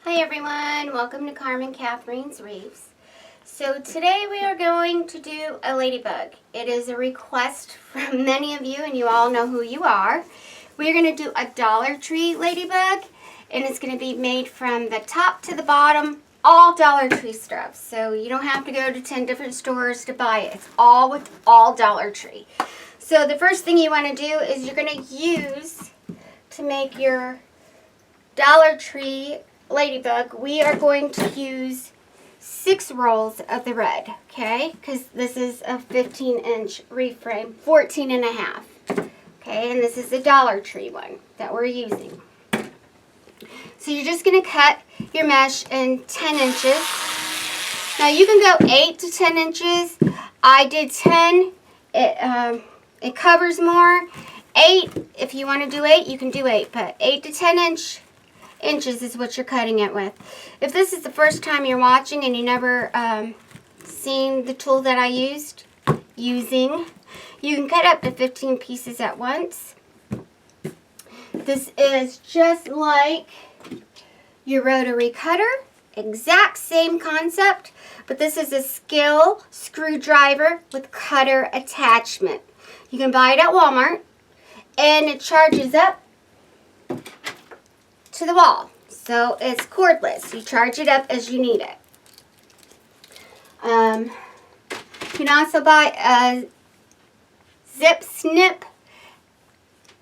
Hi everyone, welcome to Carmen Katharine's Wreaths. So today we are going to do a ladybug. It is a request from many of you and you all know who you are. We're going to do a DollarTree ladybug and it's going to be made from the top to the bottom, all DollarTree stuff. So you don't have to go to 10 different stores to buy it. It's all with all DollarTree. So the first thing you want to do is you're going to use to make your DollarTree ladybug, we are going to use 6 rolls of the red, okay? Because this is a 15-inch wreath frame, 14 and a half. Okay, and this is the DollarTree one that we're using. So you're just going to cut your mesh in 10 inches. Now you can go 8 to 10 inches. I did 10. It covers more. 8, if you want to do 8, you can do 8, but 8 to 10 inches is what you're cutting it with. If this is the first time you're watching and you never seen the tool that I using, you can cut up to 15 pieces at once. This is just like your rotary cutter, exact same concept, but this is a skill screwdriver with cutter attachment. You can buy it at Walmart and it charges up to the wall, so it's cordless. You charge it up as you need it. You can also buy a zip snip,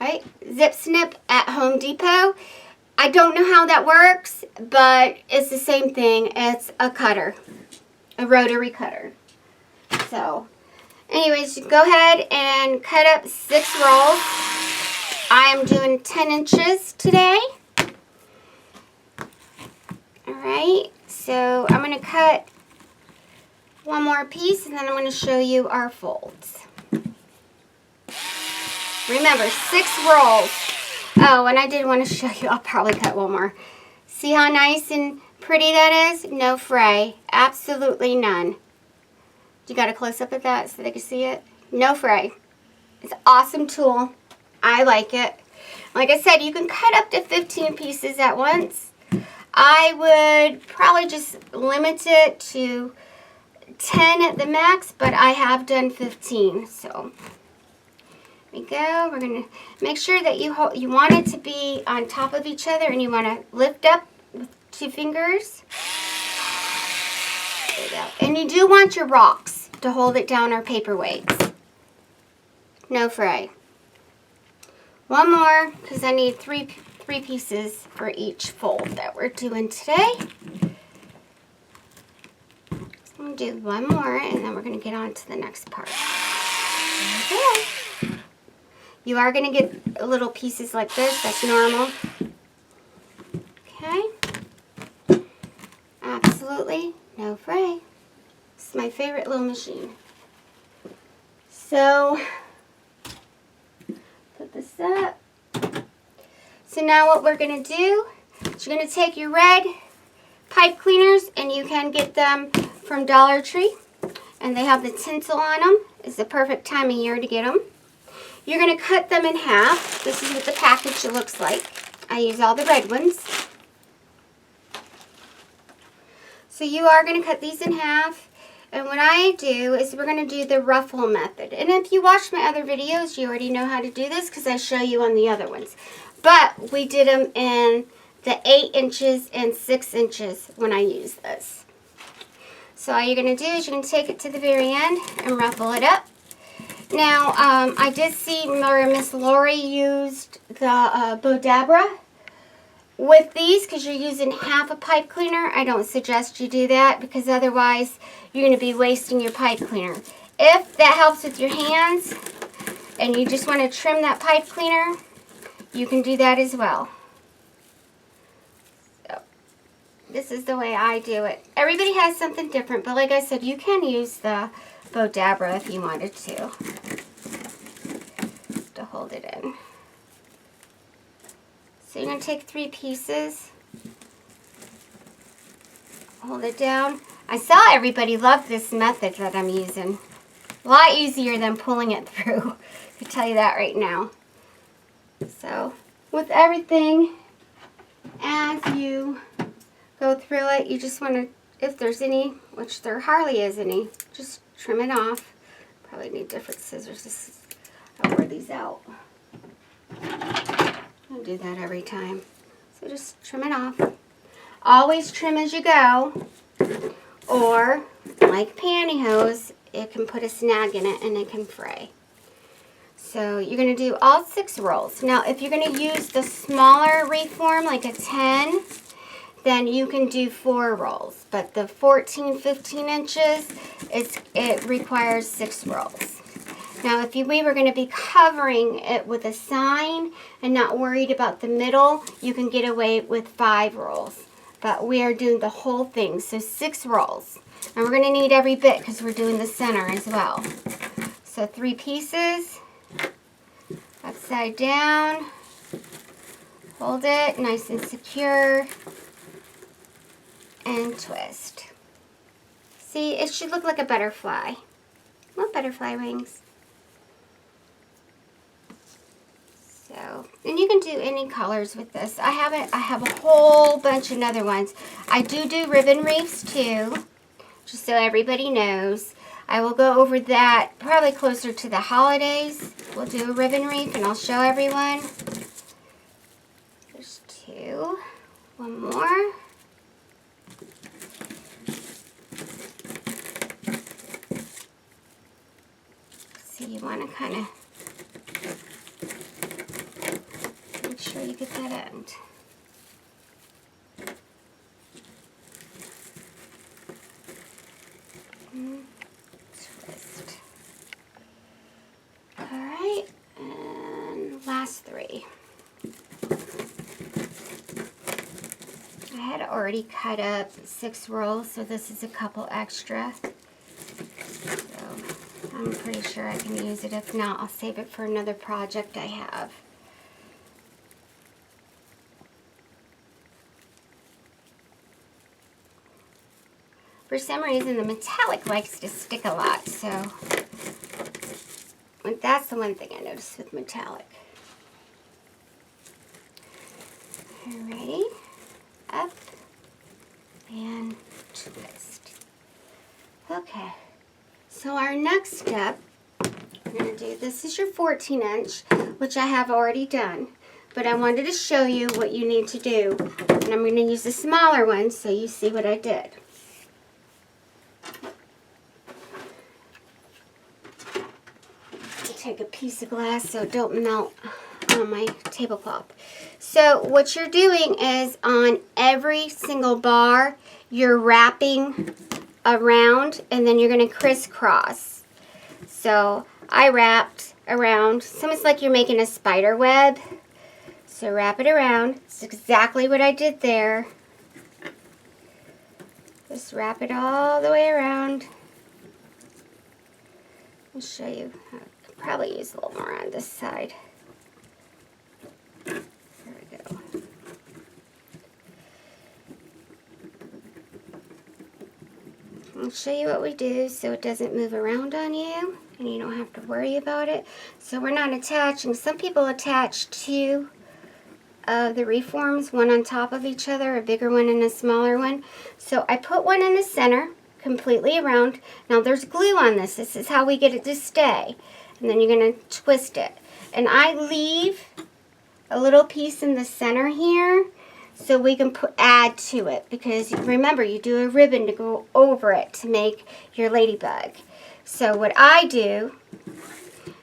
right? Zip snip at Home Depot. I don't know how that works, but it's the same thing. It's a cutter, a rotary cutter. So, anyways, you go ahead and cut up 6 rolls. I am doing 10 inches today. Alright, so I'm going to cut one more piece and then I'm going to show you our folds. Remember, 6 rolls. Oh, and I did want to show you, I'll probably cut one more. See how nice and pretty that is? No fray. Absolutely none. You got a close-up of that so they can see it? No fray. It's an awesome tool. I like it. Like I said, you can cut up to 15 pieces at once. I would probably just limit it to 10 at the max, but I have done 15. So there we go. We're going to make sure that you want it to be on top of each other and you want to lift up with 2 fingers. There we go. And you do want your rocks to hold it down or paperweights. No fray. One more because I need 3 pieces for each fold that we're doing today. So I'm going to do one more and then we're going to get on to the next part. Okay. You are going to get little pieces like this. That's normal. Okay. Absolutely no fray. This is my favorite little machine. So, put this up. So now what we're going to do is you're going to take your red pipe cleaners, and you can get them from DollarTree, and they have the tinsel on them. It's the perfect time of year to get them. You're going to cut them in half. This is what the package looks like. I use all the red ones. So you are going to cut these in half, and what I do is we're going to do the ruffle method. And if you watch my other videos, you already know how to do this because I show you on the other ones. But we did them in the 8 inches and 6 inches when I use this. So all you're going to do is you're going to take it to the very end and ruffle it up. Now, I did see where Miss Lori used the Bodabra with these because you're using half a pipe cleaner. I don't suggest you do that because otherwise you're going to be wasting your pipe cleaner. If that helps with your hands and you just want to trim that pipe cleaner, you can do that as well. So, this is the way I do it. Everybody has something different, but like I said, you can use the Bodabra if you wanted to hold it in. So you're going to take 3 pieces, hold it down. I saw everybody love this method that I'm using. A lot easier than pulling it through. I can tell you that right now. So with everything, as you go through it. You just want to, if there's any, which there hardly is any, just trim it off. Probably need different scissors. I'll wear these out. I'll do that every time. So just trim it off. Always trim as you go. Or, like pantyhose, it can put a snag in it and it can fray. So you're going to do all 6 rolls. Now, if you're going to use the smaller wreath form, like a 10, then you can do 4 rolls. But the 14, 15 inches, it requires 6 rolls. Now, if we were going to be covering it with a sign and not worried about the middle, you can get away with 5 rolls. But we are doing the whole thing, so 6 rolls. And we're going to need every bit because we're doing the center as well. So 3 pieces, upside down, hold it nice and secure, and twist. See, it should look like a butterfly. Want butterfly wings? So, and you can do any colors with this. I have a whole bunch of other ones. I do ribbon wreaths too, just so everybody knows. I will go over that probably closer to the holidays. We'll do a ribbon wreath and I'll show everyone. There's 2. One more. So you want to kind of make sure you get that end. Twist. Alright, and last 3. I had already cut up 6 rolls, so this is a couple extra. So I'm pretty sure I can use it. If not, I'll save it for another project I have. For some reason, the metallic likes to stick a lot, so that's the one thing I noticed with metallic. Alrighty, up and twist. Okay, so our next step, we're going to do, this is your 14 inch, which I have already done, but I wanted to show you what you need to do, and I'm going to use the smaller one so you see what I did. Take a piece of glass so it don't melt on my tablecloth. So what you're doing is on every single bar, you're wrapping around and then you're going to crisscross. So I wrapped around, it's almost like you're making a spider web. So wrap it around. It's exactly what I did there. Just wrap it all the way around. I'll show you. Probably use a little more on this side. There we go. I'll show you what we do so it doesn't move around on you and you don't have to worry about it. So we're not attaching. Some people attach 2 of the reforms, one on top of each other, a bigger one and a smaller one. So I put one in the center completely around. Now there's glue on this. This is how we get it to stay. And then you're going to twist it. And I leave a little piece in the center here so we can add to it. Because remember, you do a ribbon to go over it to make your ladybug. So what I do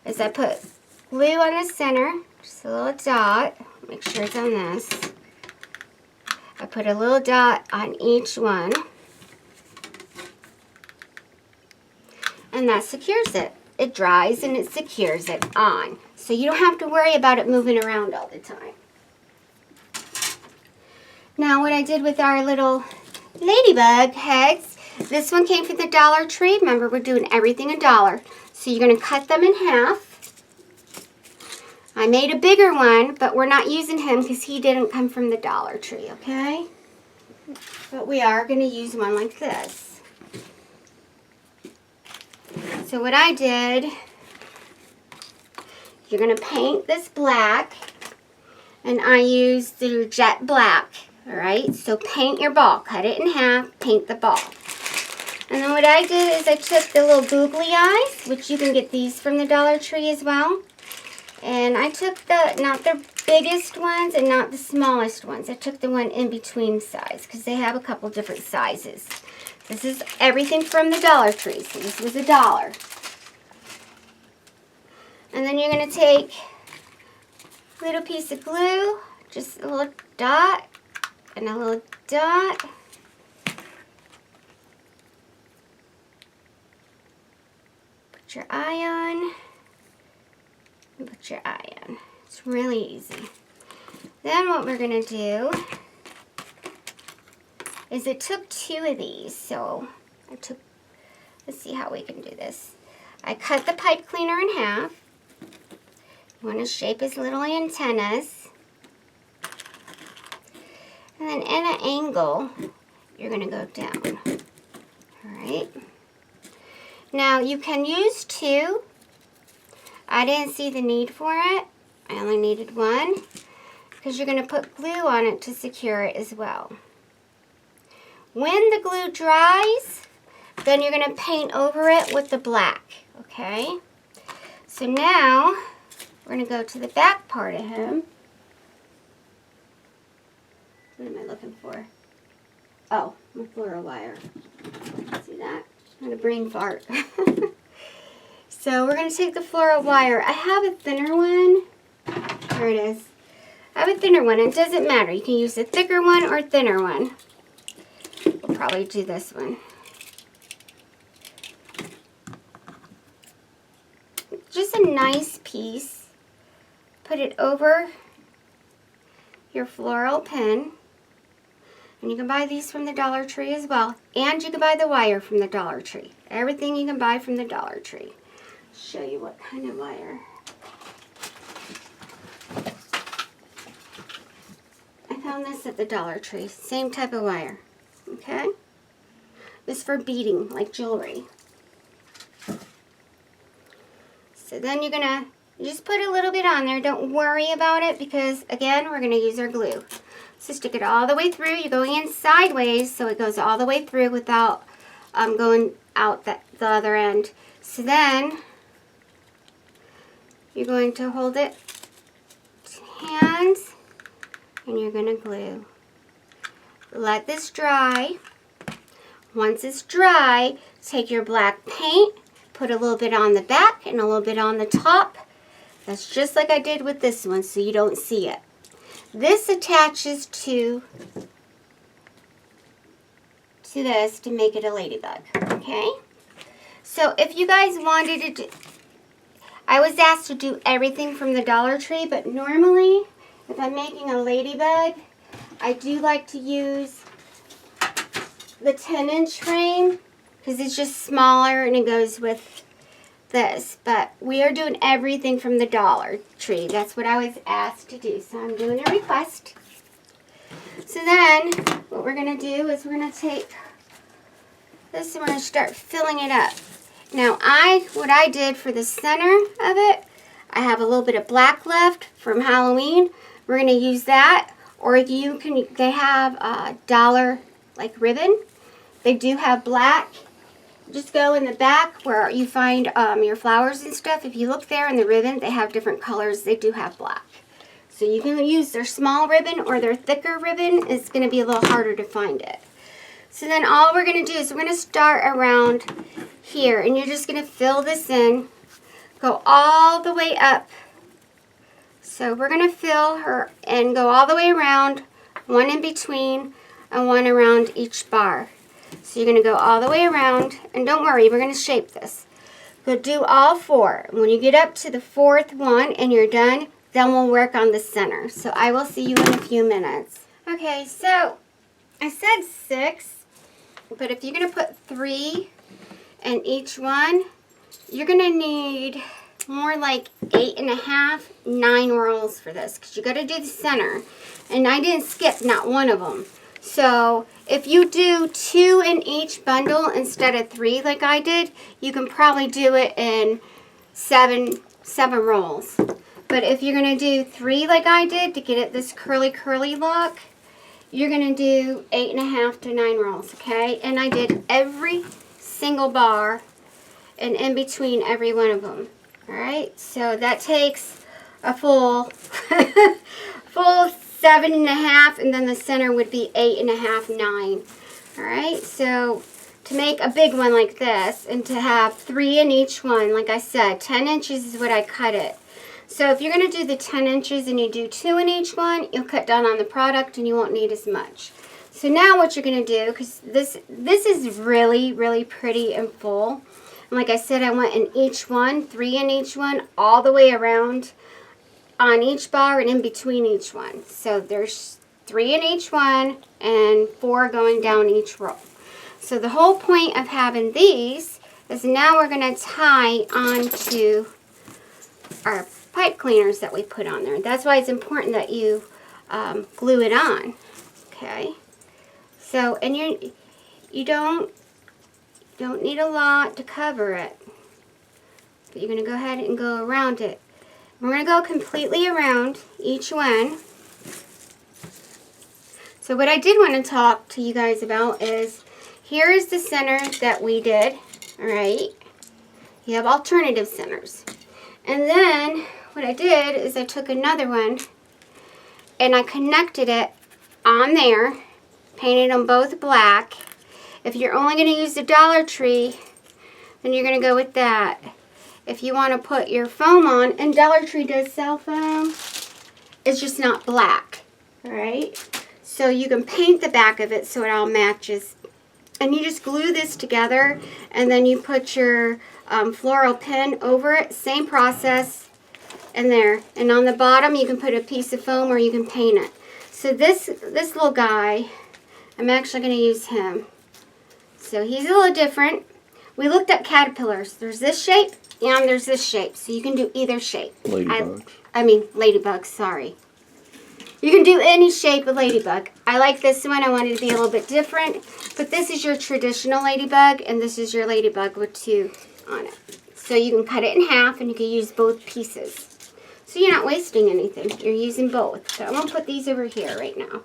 is I put glue on the center, just a little dot. Make sure it's on this. I put a little dot on each one. And that secures it. It dries and it secures it on. So you don't have to worry about it moving around all the time. Now what I did with our little ladybug heads, this one came from the Dollar Tree. Remember, we're doing everything $1. So you're going to cut them in half. I made a bigger one, but we're not using him because he didn't come from the Dollar Tree, okay? But we are going to use one like this. So what I did, you're going to paint this black, and I used the jet black All right, so paint your ball. Cut it in half, paint the ball. And then what I did is I took the little googly eyes, which you can get these from the Dollar Tree as well. And I took not the biggest ones and not the smallest ones. I took the one in between size because they have a couple different sizes. This is everything from the Dollar Tree, so this was $1. And then you're going to take a little piece of glue, just a little dot and a little dot. Put your eye on. And put your eye on. It's really easy. Then what we're going to do is it took 2 of these. So let's see how we can do this. I cut the pipe cleaner in half. You want to shape his little antennas. And then in an angle, you're going to go down. Alright. Now you can use 2. I didn't see the need for it. I only needed 1 because you're going to put glue on it to secure it as well. When the glue dries, then you're going to paint over it with the black, okay? So now we're going to go to the back part of him. What am I looking for? Oh, my floral wire. See that? I'm going to brain fart. So we're going to take the floral wire. I have a thinner one. Here it is. I have a thinner one. It doesn't matter. You can use a thicker one or thinner one. We'll probably do this one. Just a nice piece. Put it over your floral pin. And you can buy these from the Dollar Tree as well. And you can buy the wire from the Dollar Tree. Everything you can buy from the Dollar Tree. Show you what kind of wire. I found this at the Dollar Tree. Same type of wire. Okay? This is for beading, like jewelry. So then you're gonna just put a little bit on there. Don't worry about it because again, we're gonna use our glue. So stick it all the way through. You're going in sideways so it goes all the way through without going out the other end. So then you're going to hold it with hands and you're going to glue. Let this dry. Once it's dry, take your black paint, put a little bit on the back and a little bit on the top. That's just like I did with this one so you don't see it. This attaches to this to make it a ladybug, okay? So if you guys wanted to do, I was asked to do everything from the Dollar Tree, but normally if I'm making a ladybug, I do like to use the 10-inch frame because it's just smaller and it goes with this. But we are doing everything from the Dollar Tree. That's what I was asked to do, so I'm doing a request. So then what we're going to do is we're going to take this and we're going to start filling it up. Now what I did for the center of it, I have a little bit of black left from Halloween. We're going to use that, or you can, they have a dollar like ribbon. They do have black. Just go in the back where you find your flowers and stuff. If you look there in the ribbon, they have different colors. They do have black. So you can use their small ribbon or their thicker ribbon. It's going to be a little harder to find it. So then all we're going to do is we're going to start around here. And you're just going to fill this in. Go all the way up. So we're going to fill her and go all the way around. One in between and one around each bar. So you're going to go all the way around. And don't worry, we're going to shape this. Go do all 4. When you get up to the 4th one and you're done, then we'll work on the center. So I will see you in a few minutes. Okay, so I said 6. But if you're going to put 3 in each one, you're going to need more like 8.5, 9 rolls for this. Because you got to do the center. And I didn't skip not one of them. So if you do 2 in each bundle instead of 3 like I did, you can probably do it in 7 rolls. But if you're going to do 3 like I did to get it this curly look, you're going to do 8.5 to 9 rolls, okay? And I did every single bar and in between every one of them. All right, so that takes a full 7.5, and then the center would be 8.5, 9. All right, so to make a big one like this and to have 3 in each one, like I said, 10 inches is what I cut it. So if you're going to do the 10 inches and you do 2 in each one, you'll cut down on the product and you won't need as much. So now what you're going to do, because this is really, really pretty and full. And like I said, I went in each one, 3 in each one, all the way around on each bar and in between each one. So there's 3 in each one and 4 going down each row. So the whole point of having these is now we're going to tie onto our pipe cleaners that we put on there. That's why it's important that you glue it on. Okay. So, and you don't need a lot to cover it. But you're going to go ahead and go around it. We're going to go completely around each one. So what I did want to talk to you guys about is, here is the center that we did, all right? You have alternative centers. And then what I did is I took another one and I connected it on there, painted them both black. If you're only going to use the DollarTree, then you're going to go with that. If you want to put your foam on, and DollarTree does sell foam, it's just not black, all right? So you can paint the back of it so it all matches. And you just glue this together, and then you put your floral pin over it. Same process in there. And on the bottom, you can put a piece of foam or you can paint it. So this little guy, I'm actually going to use him. So he's a little different. We looked at caterpillars. There's this shape and there's this shape. So you can do either shape. Ladybugs. I mean, ladybugs, sorry. You can do any shape of ladybug. I like this one. I wanted to be a little bit different. But this is your traditional ladybug, and this is your ladybug with 2 on it. So you can cut it in half, and you can use both pieces. So you're not wasting anything. You're using both. So I'm going to put these over here right now.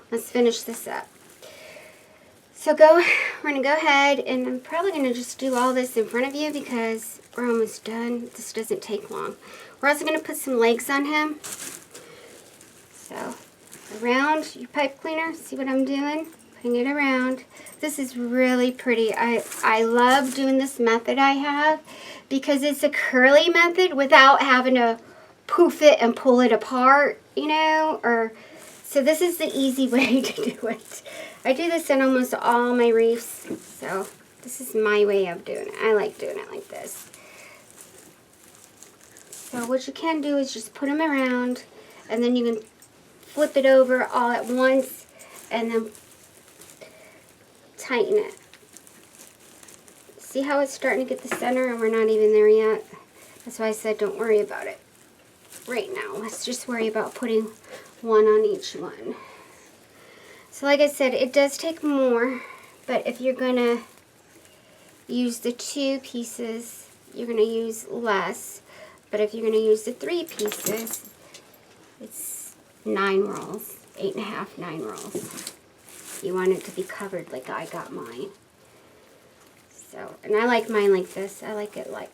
Let's finish this up. So we're going to go ahead, and I'm probably going to just do all this in front of you because we're almost done. This doesn't take long. We're also going to put some legs on him. So around your pipe cleaner, see what I'm doing? Putting it around. This is really pretty. I love doing this method I have because it's a curly method without having to poof it and pull it apart, you know, so this is the easy way to do it. I do this in almost all my wreaths, so this is my way of doing it. I like doing it like this. So what you can do is just put them around, and then you can flip it over all at once and then tighten it. See how it's starting to get the center and we're not even there yet? That's why I said don't worry about it right now. Let's just worry about putting one on each one. So like I said, it does take more, but if you're going to use the 2 pieces, you're going to use less. But if you're going to use the 3 pieces, it's 9 rolls, 8.5, 9 rolls. You want it to be covered like I got mine. So, and I like mine like this. I like it like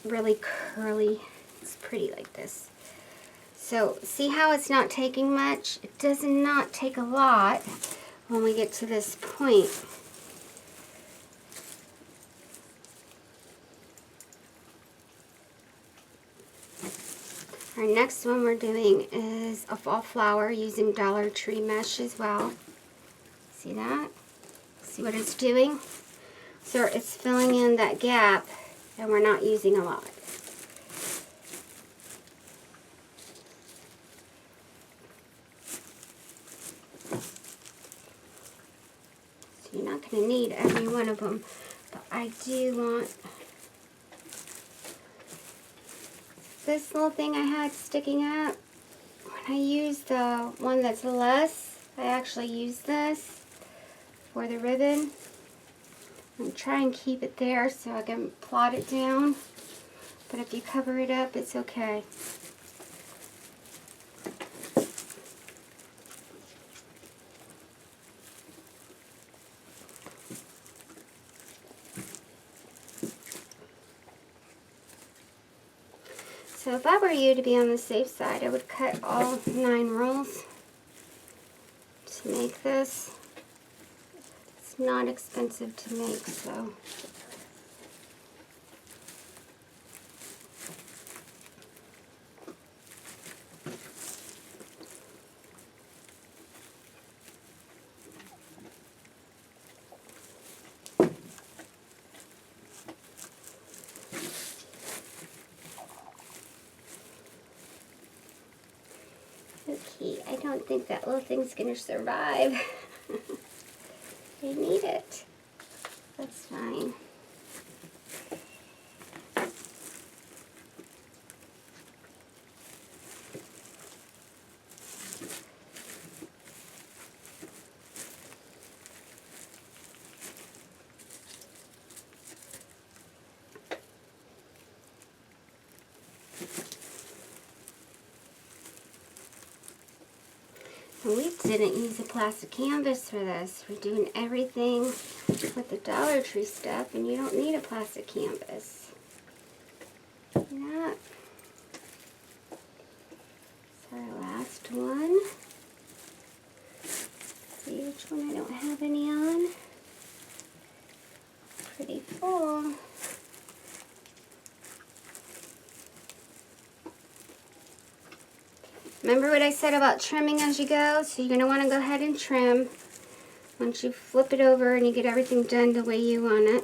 really curly. It's pretty like this. So, see how it's not taking much? It does not take a lot when we get to this point. Our next one we're doing is a fall flower using DollarTree mesh as well. See that? See what it's doing? So it's filling in that gap and we're not using a lot. So you're not going to need every one of them, but I do want this little thing I had sticking up. When I use the one that's less, I actually use this for the ribbon. And try and keep it there so I can plot it down. But if you cover it up, it's okay. So if I were you, to be on the safe side, I would cut all 9 rolls to make this. It's not expensive to make, so. Okay, I don't think that little thing's gonna survive. I need it. That's fine. We didn't use a plastic canvas for this. We're doing everything with the DollarTree stuff, and you don't need a plastic canvas. Yeah. It's our last one. See which one I don't have any on. Pretty full. Remember what I said about trimming as you go? So you're going to want to go ahead and trim once you flip it over and you get everything done the way you want it.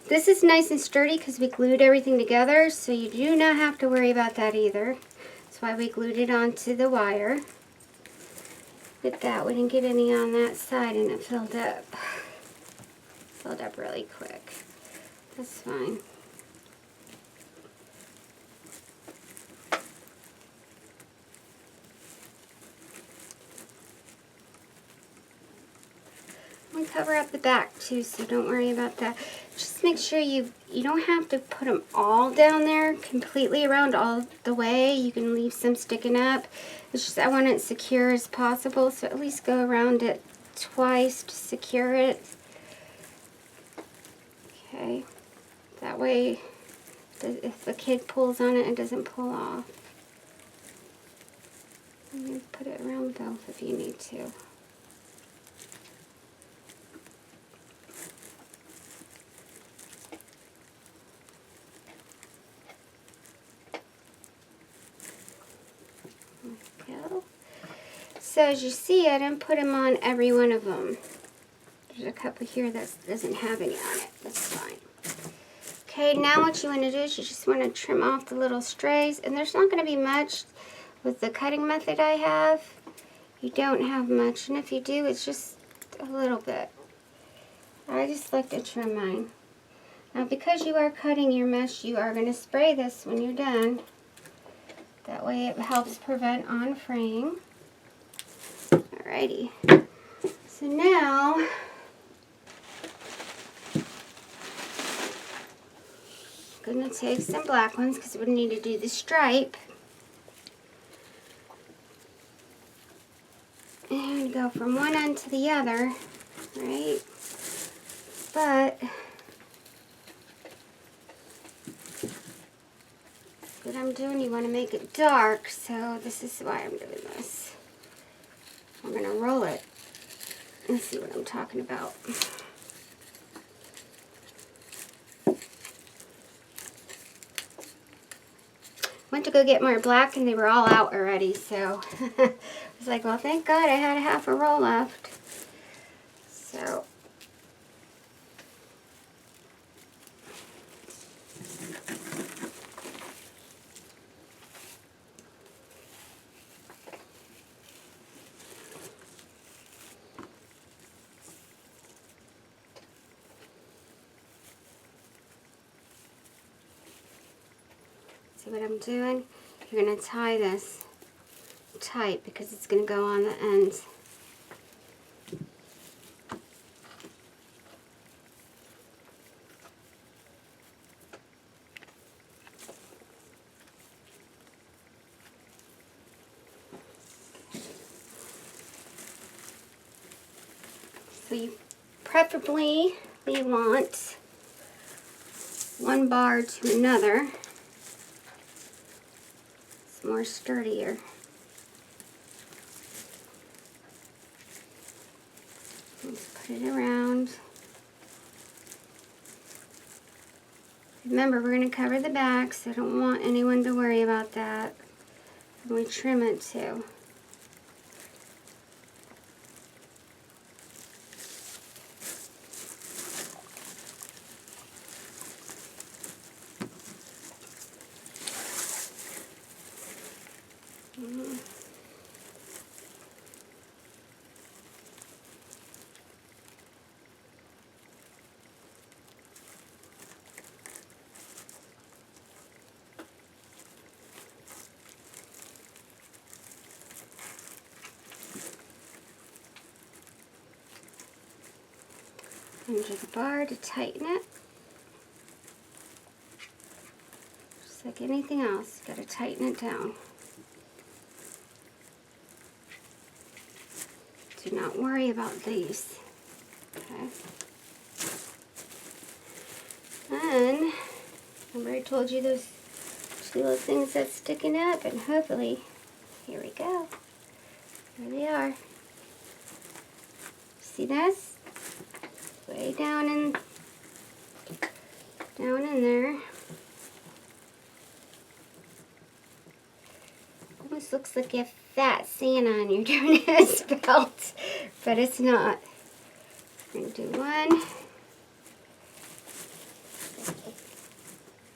This is nice and sturdy because we glued everything together, so you do not have to worry about that either. That's why we glued it onto the wire. With that, we didn't get any on that side and it filled up. Filled up really quick. That's fine. And cover up the back too, so don't worry about that. Just make sure you don't have to put them all down there completely around all the way. You can leave some sticking up. It's just I want it secure as possible, so at least go around it twice to secure it. Okay, that way if a kid pulls on it, it doesn't pull off. And you put it around both if you need to. So as you see, I didn't put them on every one of them. There's a couple here that doesn't have any on it. That's fine. Okay, now what you want to do is you just want to trim off the little strays. And there's not going to be much with the cutting method I have. You don't have much. And if you do, it's just a little bit. I just like to trim mine. Now because you are cutting your mesh, you are going to spray this when you're done. That way it helps prevent on-fraying. Alrighty. So now, I'm going to take some black ones because we need to do the stripe. And go from one end to the other, right? But what I'm doing, you want to make it dark, so this is why I'm doing this. I'm going to roll it and see what I'm talking about. Went to go get more black and they were all out already, so I was like, well, thank God I had a half a roll left. So see what I'm doing? You're going to tie this tight because it's going to go on the ends. So you preferably want one bar to another. It's more sturdier. Let's put it around. Remember, we're going to cover the back, so I don't want anyone to worry about that. And we trim it too. Under the bar to tighten it. Just like anything else, you gotta tighten it down. Do not worry about these. Okay. Then, remember I told you those two little things that's sticking up, and hopefully, here we go. There they are. See this? Way down in there. Almost looks like a fat Santa on your donut belt, but it's not. I'm gonna do one.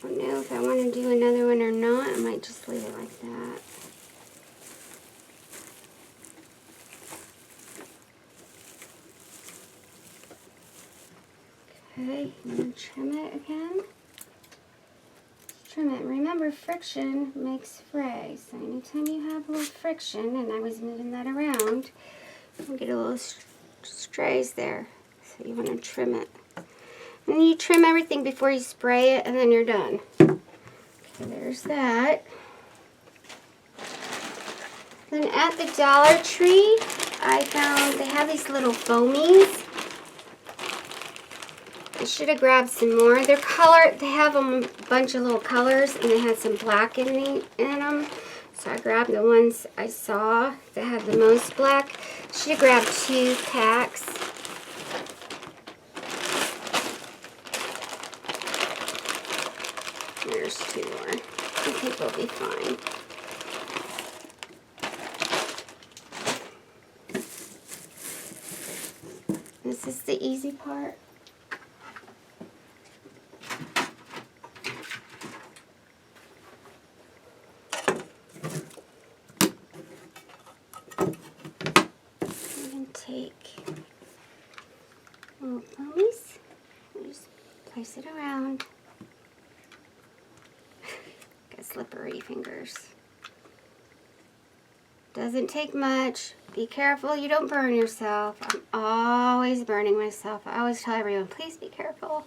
I don't know if I want to do another one or not. I might just leave it like that. Okay, I'm going to trim it again. Trim it. Remember, friction makes fray. So anytime you have a little friction, and I was moving that around, you get a little strays there. So you want to trim it. And you trim everything before you spray it, and then you're done. Okay, there's that. Then at the Dollar Tree, I found they have these little foamies. I should have grabbed some more. They're colored. They have a bunch of little colors, and they had some black in them. So I grabbed the ones I saw that had the most black. Should have grabbed 2 packs. There's 2 more. I think we'll be fine. This is the easy part. Take little foamies and just place it around. Got slippery fingers. Doesn't take much. Be careful you don't burn yourself. I'm always burning myself. I always tell everyone, please be careful.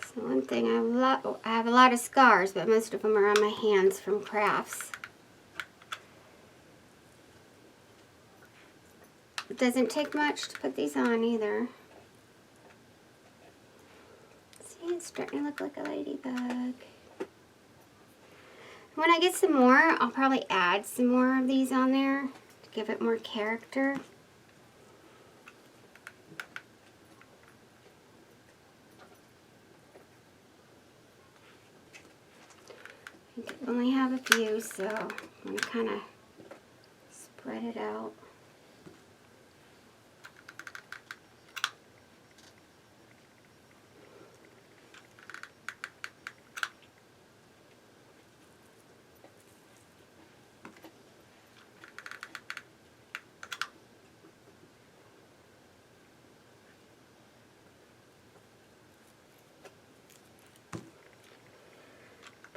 So one thing, I have a lot of scars, but most of them are on my hands from crafts. It doesn't take much to put these on either. See, it's starting to look like a ladybug. When I get some more, I'll probably add some more of these on there to give it more character. I only have a few, so I'm going to kind of spread it out.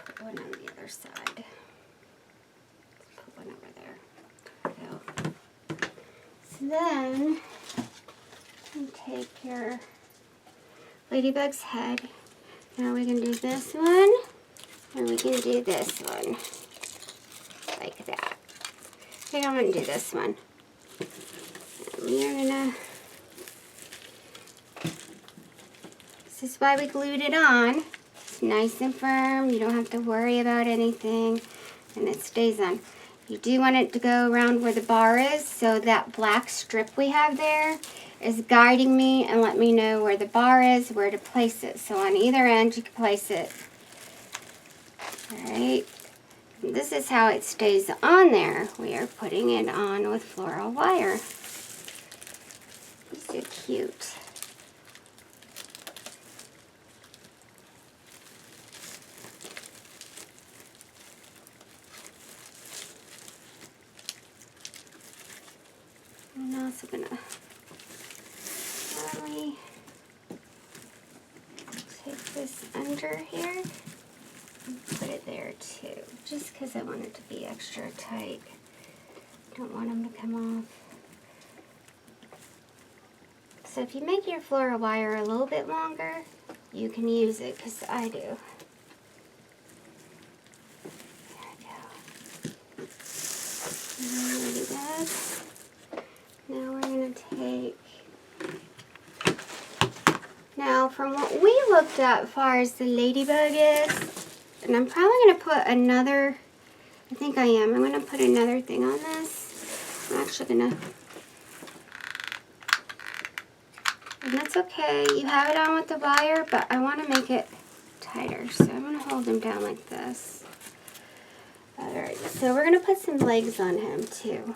Put one on the other side. Put one over there. There we go. So then, you take your ladybug's head. Now we can do this one, and we can do this one. Like that. I think I'm going to do this one. And we are going to... This is why we glued it on. It's nice and firm. You don't have to worry about anything. and it stays on. You do want it to go around where the bar is, so that black strip we have there is guiding me and let me know where the bar is, where to place it. So on either end you can place it. Alright, this is how it stays on there. We are putting it on with floral wire. These are cute. I'm also going to slowly take this under here and put it there too, just because I want it to be extra tight. Don't want them to come off. So if you make your floral wire a little bit longer, you can use it, because I do. There we go. Now we're going to take, now from what we looked at as far as the ladybug is, and I'm probably going to put another, I think I am, I'm going to put another thing on this. I'm actually going to, and that's okay, you have it on with the wire, but I want to make it tighter, so I'm going to hold him down like this. Alright, so we're going to put some legs on him too.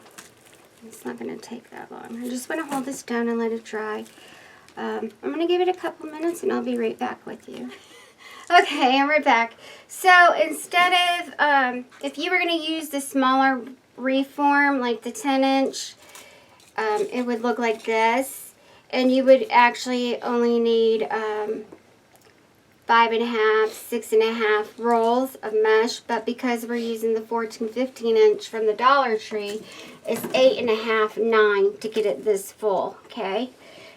It's not going to take that long. I just want to hold this down and let it dry. I'm going to give it a couple minutes and I'll be right back with you. Okay, I'm right back. So instead of, if you were going to use the smaller wreath form, like the 10-inch, it would look like this. And you would actually only need 5.5, 6.5 rolls of mesh, but because we're using the 14-15-inch from the Dollar Tree, it's 8.5, 9 to get it this full, okay?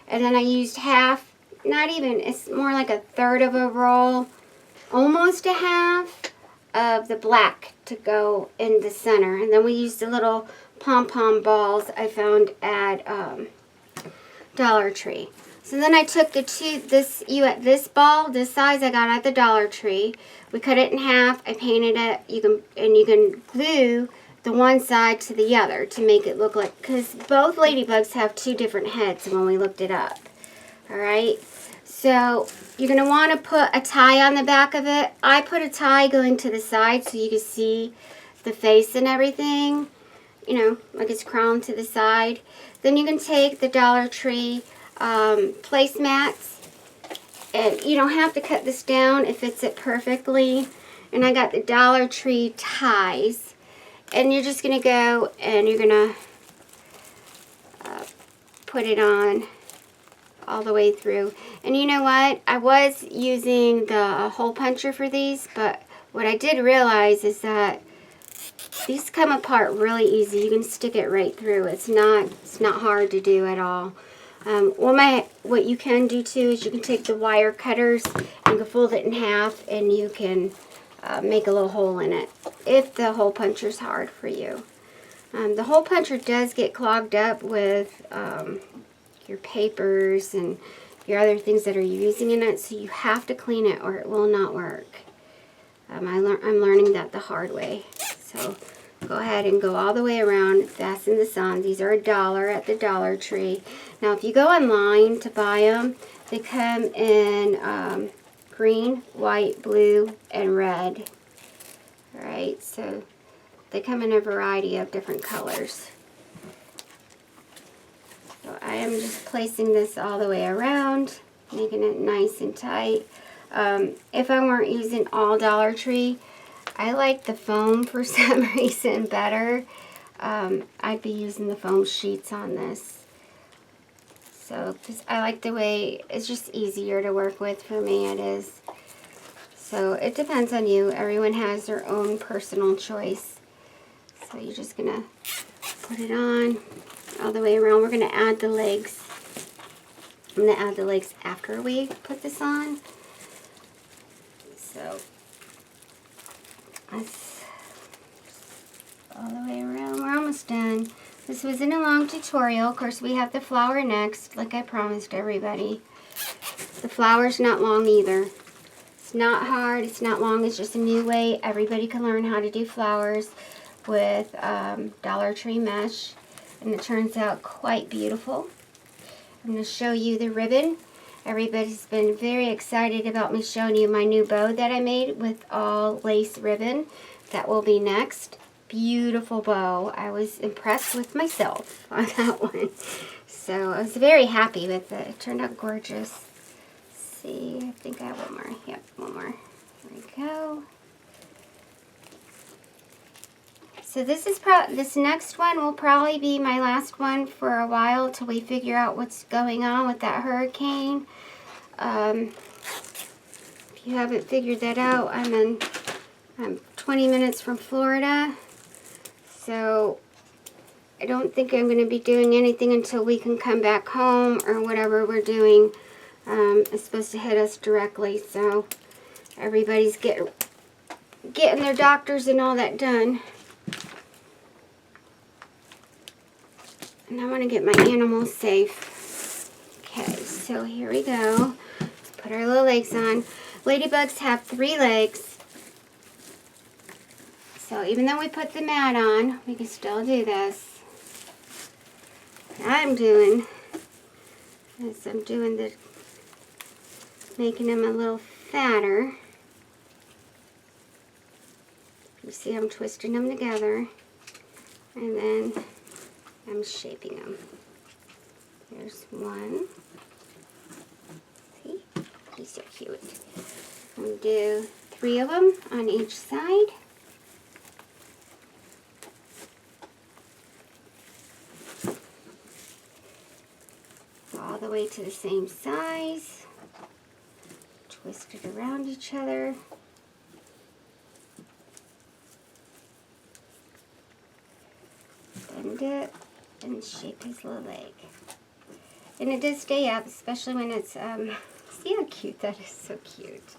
And then I used half, not even, it's more like a third of a roll, almost a half of the black to go in the center. And then we used the little pom-pom balls I found at Dollar Tree. So then I took this ball, this size I got at the Dollar Tree. We cut it in half. I painted it. You can glue the one side to the other to make it look like, because both ladybugs have two different heads when we looked it up. All right. So you're gonna want to put a tie on the back of it. I put a tie going to the side so you can see the face and everything. You know, like it's crawling to the side. Then you can take the Dollar Tree placemats, and you don't have to cut this down. It fits it perfectly. And I got the Dollar Tree ties, and you're just gonna go and you're gonna put it on all the way through. And you know what, I was using the hole puncher for these, but what I did realize is that these come apart really easy. You can stick it right through. It's not hard to do at all. What you can do too is you can take the wire cutters and you can fold it in half, and you can make a little hole in it if the hole puncher is hard for you. The hole puncher does get clogged up with your papers and your other things that are using in it, so you have to clean it or it will not work. I'm learning that the hard way. So go ahead and go all the way around, fasten this on. These are $1 at the Dollar Tree. Now if you go online to buy them, they come in green, white, blue, and red. Alright, so they come in a variety of different colors. So I am just placing this all the way around, making it nice and tight. If I weren't using all Dollar Tree, I like the foam for some reason better. I'd be using the foam sheets on this. So, because I like the way, it's just easier to work with for me, it is. So, it depends on you. Everyone has their own personal choice. So, you're just going to put it on all the way around. We're going to add the legs. I'm going to add the legs after we put this on. So, that's all the way around. We're almost done. This wasn't a long tutorial. Of course, we have the flower next, like I promised everybody. The flower's not long either. It's not hard, it's not long, it's just a new way everybody can learn how to do flowers with DollarTree mesh, and it turns out quite beautiful. I'm going to show you the ribbon. Everybody's been very excited about me showing you my new bow that I made with all lace ribbon. That will be next. Beautiful bow. I was impressed with myself on that one. So I was very happy with it. It turned out gorgeous. Let's see, I think I have one more. Yep, one more. Here we go. So this next one will probably be my last one for a while till we figure out what's going on with that hurricane. If you haven't figured that out, I'm 20 minutes from Florida, so I don't think I'm going to be doing anything until we can come back home, or whatever we're doing is supposed to hit us directly. So everybody's getting their doctors and all that done. And I want to get my animals safe. Okay, so here we go. Let's put our little legs on. Ladybugs have 3 legs. So even though we put the mat on, we can still do this. What I'm doing is making them a little fatter. You see I'm twisting them together. And then I'm shaping them. There's one. See? He's so cute. I'm going to do 3 of them on each side. All the way to the same size. Twist it around each other. Bend it. And shape his little leg. And it does stay up, especially when it's, see how cute that is? So cute.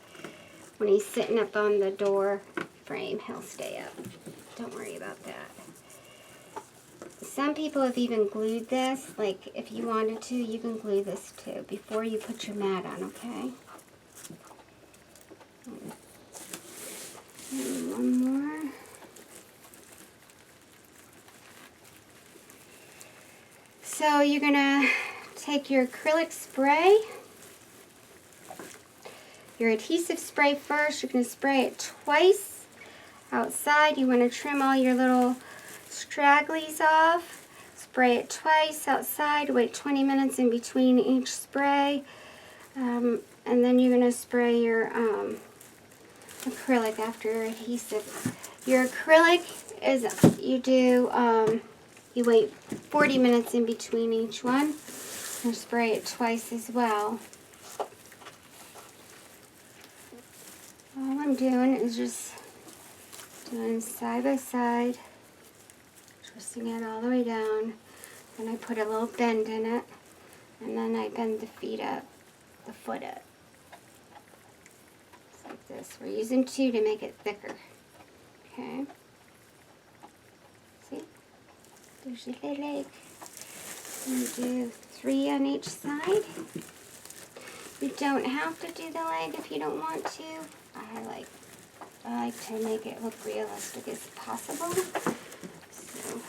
When he's sitting up on the door frame, he'll stay up. Don't worry about that. Some people have even glued this. Like, if you wanted to, you can glue this too before you put your mat on, okay? And one more. So you're going to take your acrylic spray, your adhesive spray first. You're going to spray it twice outside. You want to trim all your little stragglies off. Spray it twice outside. Wait 20 minutes in between each spray. And then you're going to spray your acrylic after your adhesive. Your acrylic is, you wait 40 minutes in between each one, and spray it twice as well. All I'm doing is just doing side by side, twisting it all the way down, and I put a little bend in it, and then I bend the feet up, the foot up. Just like this. We're using 2 to make it thicker. Okay. See? There's your little leg. And do 3 on each side. You don't have to do the leg if you don't want to. I like to make it look realistic as possible. So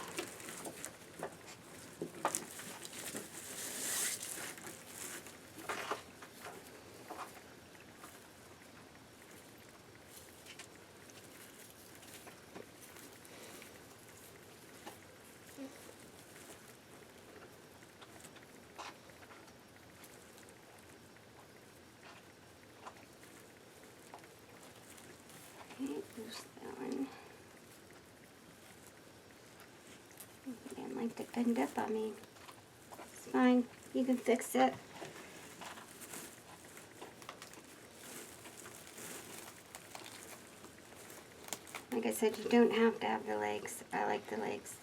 there's that one. He didn't like to bend up on me. It's fine. You can fix it. Like I said, you don't have to have the legs. I like the legs.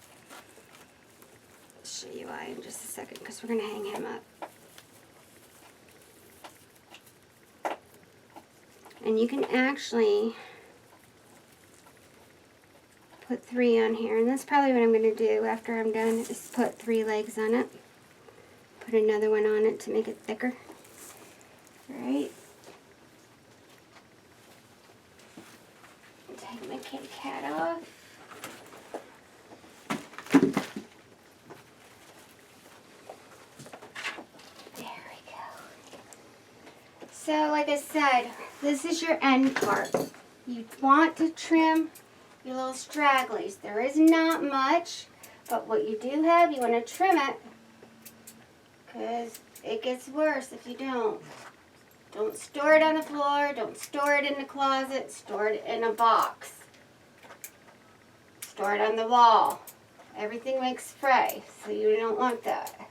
I'll show you why in just a second, because we're going to hang him up. And you can actually put 3 on here, and that's probably what I'm going to do after I'm done, is put 3 legs on it. Put another one on it to make it thicker. Alright. Take my kitty cat off. There we go. So like I said, this is your end part. You want to trim your little stragglies. There is not much, but what you do have, you want to trim it because it gets worse if you don't. Don't store it on the floor. Don't store it in the closet. Store it in a box. Store it on the wall. Everything makes fray, so you don't want that.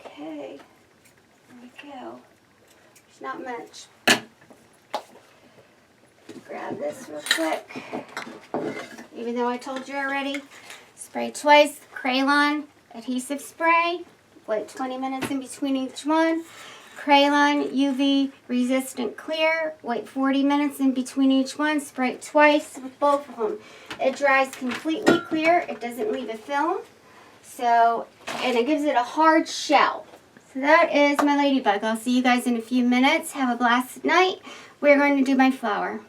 Okay, there we go. There's not much. Grab this real quick. Even though I told you already, spray twice. Crayon adhesive spray. Wait 20 minutes in between each one. Crayon UV resistant clear. Wait 40 minutes in between each one. Spray it twice with both of them. It dries completely clear. It doesn't leave a film. So, and it gives it a hard shell. So that is my ladybug. I'll see you guys in a few minutes. Have a blessed night. We're going to do my flower.